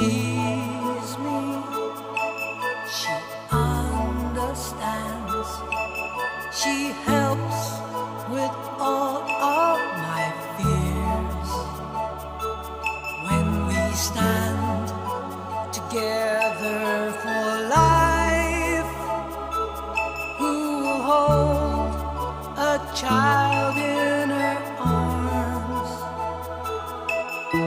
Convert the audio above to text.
sees me, she understands, she helps with all of my fears. When we stand